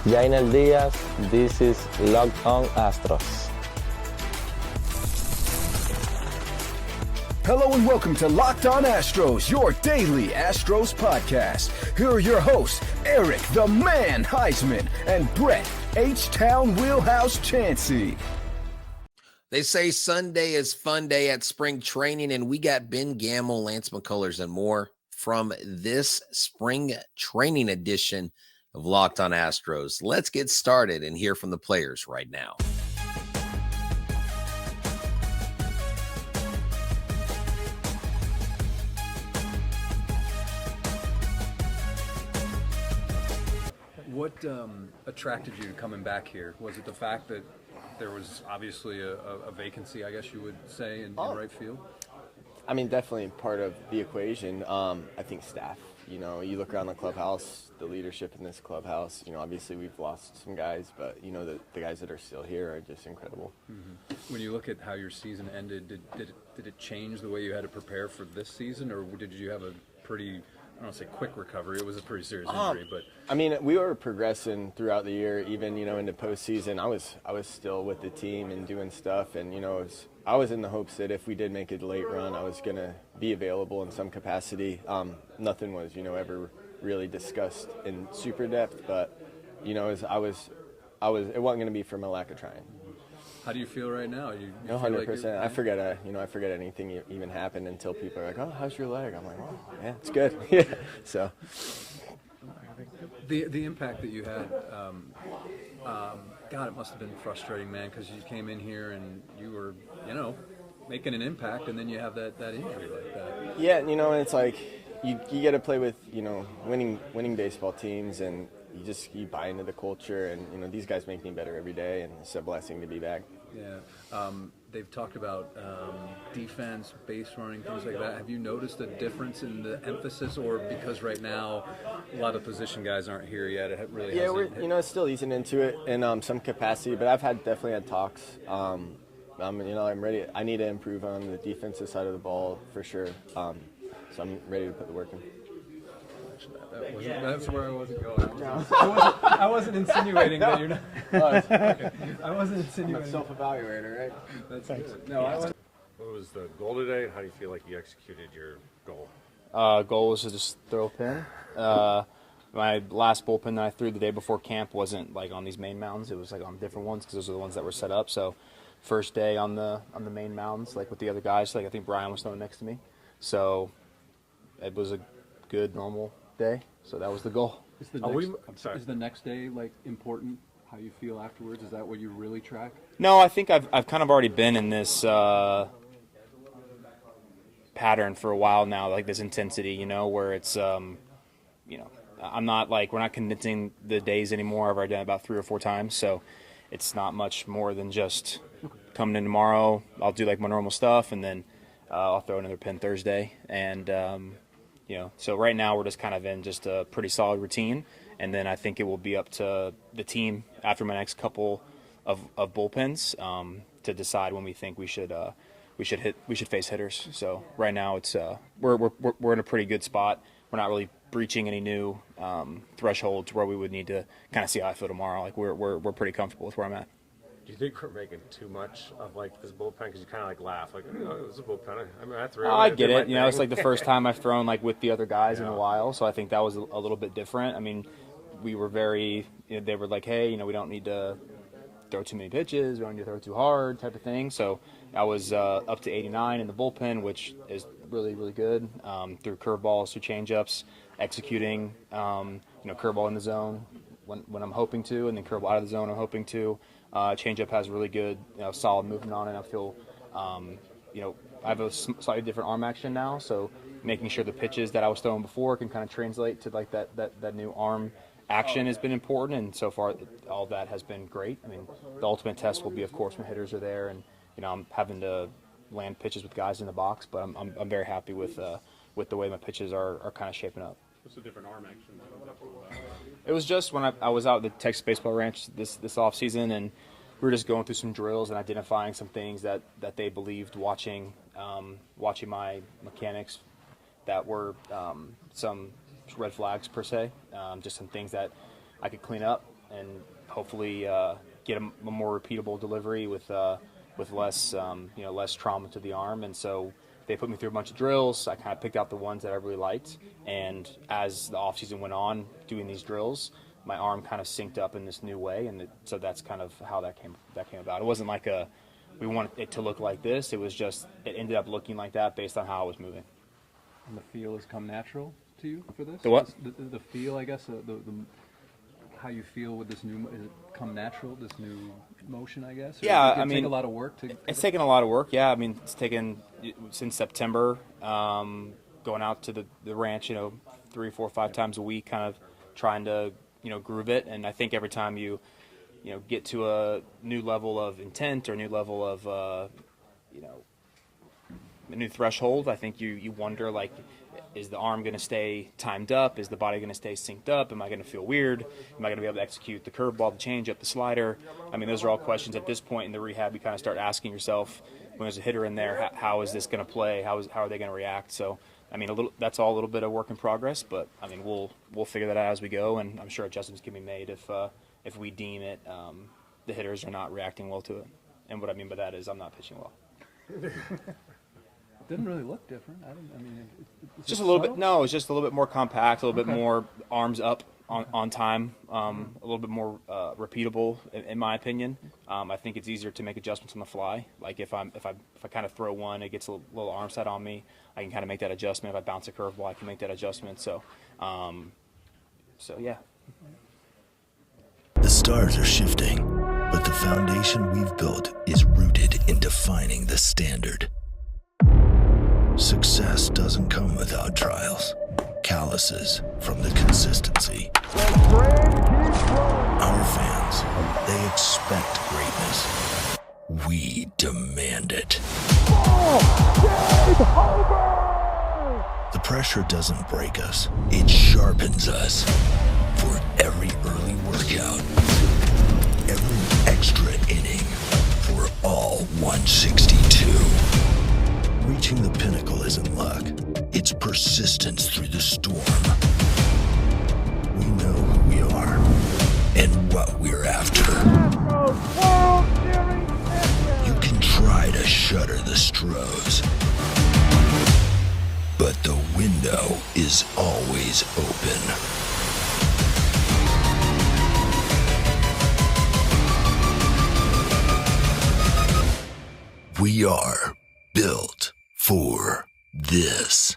Jainel Diaz, this is Locked On Astros. Hello and welcome to Locked On Astros, your daily Astros podcast. Here are your hosts, Eric the Man Heisman and Brett H-Town Wheelhouse Chansey. They say Sunday is fun day at spring training, and we got Ben Gamel, Lance McCullers, and more from this spring training edition of Locked On Astros. Let's get started and hear from the players right now. What attracted you to coming back here? Was it the fact that there was obviously a vacancy, I guess you would say, in right field? I mean, definitely part of the equation. I think staff. You know, you look around the clubhouse, the leadership in this clubhouse. You know, obviously we've lost some guys, but you know the guys that are still here are just incredible. Mm-hmm. When you look at how your season ended, did it change the way you had to prepare for this season, or did you have a pretty, I don't want to say quick recovery? It was a pretty serious injury, but I mean, we were progressing throughout the year, even into postseason. I was still with the team and doing stuff, and I was in the hopes that if we did make a late run, I was gonna be available in some capacity. Nothing was ever really discussed in super depth, but it wasn't gonna be from a lack of trying. How do you feel right now? You 100%. I forget anything even happened until people are like, "Oh, how's your leg?" I'm like, "Oh, yeah, it's good." Yeah. So the impact that you had, God, it must have been frustrating, man, because you came in here and you were, making an impact, and then you have that injury like that. Yeah, and it's like you get to play with winning baseball teams, and you buy into the culture, and these guys make me better every day, and it's a blessing to be back. Yeah, they've talked about defense, base running, things like that. Have you noticed a difference in the emphasis, or because right now a lot of position guys aren't here yet? It really hasn't. We're still easing into it in some capacity, but I've definitely had talks. I'm ready. I need to improve on the defensive side of the ball for sure. So I'm ready to put the work in. That's where I wasn't going. I wasn't insinuating that you're not. Okay. I wasn't insinuating. Self-evaluator, right? That's good. No, What was the goal today? How do you feel like you executed your goal? Goal was to just throw a pin. My last bullpen that I threw the day before camp wasn't like on these main mounds. It was like on different ones because those are the ones that were set up. So first day on the main mounds, like with the other guys, like I think Brian was throwing next to me. So it was a good normal day. So that was the goal. Is the next day like important? How you feel afterwards? Is that what you really track? No, I think I've kind of already been in this pattern for a while now, like this intensity, where it's I'm not like, we're not condensing the days anymore. I've already done it about 3 or 4 times, so it's not much more than just coming in tomorrow. I'll do like my normal stuff, and then I'll throw another pin Thursday, and so right now we're just kind of in just a pretty solid routine, and then I think it will be up to the team after my next couple of bullpens to decide when we think we should face hitters. So right now it's we're in a pretty good spot. We're not really breaching any new thresholds where we would need to kind of see how I feel tomorrow. Like we're pretty comfortable with where I'm at. Do you think we're making too much of like this bullpen? Because you kind of like laugh, like, it was a bullpen. I mean, I threw. I get it. It's like the first time I've thrown like with the other guys in a while, so I think that was a little bit different. I mean, we were very. They were like, hey, we don't need to throw too many pitches. We don't need to throw too hard, type of thing. So I was up to 89 in the bullpen, which is really, really good. Through curveballs, through changeups, executing, curveball in the zone when I'm hoping to, and then curveball out of the zone I'm hoping to. Changeup has really good, solid movement on it. I feel, I have a slightly different arm action now, so making sure the pitches that I was throwing before can kind of translate to like that new arm action has been important, and so far all of that has been great. I mean, the ultimate test will be, of course, when hitters are there, and I'm having to land pitches with guys in the box, but I'm very happy with the way my pitches are kind of shaping up. What's a different arm action? It was just when I was out at the Texas Baseball Ranch this off season, and we were just going through some drills and identifying some things that they believed watching my mechanics that were some red flags per se, just some things that I could clean up and hopefully get a more repeatable delivery with less less trauma to the arm. And so they put me through a bunch of drills. I kind of picked out the ones that I really liked, and as the off season went on doing these drills, my arm kind of synced up in this new way, and so that's kind of how that came about. It wasn't like we wanted it to look like this. It was just it ended up looking like that based on how I was moving. And the feel has come natural to you for this? The what? The feel, I guess, the how you feel with this new, has it come natural, this new motion, I guess? Or Yeah, did it I mean, take a lot of work to. It's taken a lot of work. Yeah, I mean, it's taken since September, going out to the ranch, 3, 4, 5 times a week, kind of trying to, groove it. And I think every time you get to a new level of intent or a new level of, a new threshold, I think you wonder, like, is the arm going to stay timed up? Is the body going to stay synced up? Am I going to feel weird? Am I going to be able to execute the curveball, the changeup, the slider? I mean, those are all questions at this point in the rehab you kind of start asking yourself when there's a hitter in there, how is this going to play? How are they going to react? So, I mean, that's all a little bit of work in progress, but I mean, we'll figure that out as we go, and I'm sure adjustments can be made if we deem it the hitters are not reacting well to it. And what I mean by that is I'm not pitching well. Didn't really look different. It's Just a little bit. No, it's just a little bit more compact, a little bit more arms up on time, a little bit more repeatable, in my opinion. I think it's easier to make adjustments on the fly. Like if I kind of throw one, it gets a little arm set on me. I can kind of make that adjustment. If I bounce a curveball, I can make that adjustment. So yeah. The stars are shifting, but the foundation we've built is rooted in defining the standard. Success doesn't come without trials, calluses from the consistency. Our fans, they expect greatness. We demand it. The pressure doesn't break us, it sharpens us. For every early workout, every extra inning, for all 162. Reaching the pinnacle isn't luck. It's persistence through the storm. We know who we are and what we're after. You can try to shutter the Astros, but the window is always open. We are built for this.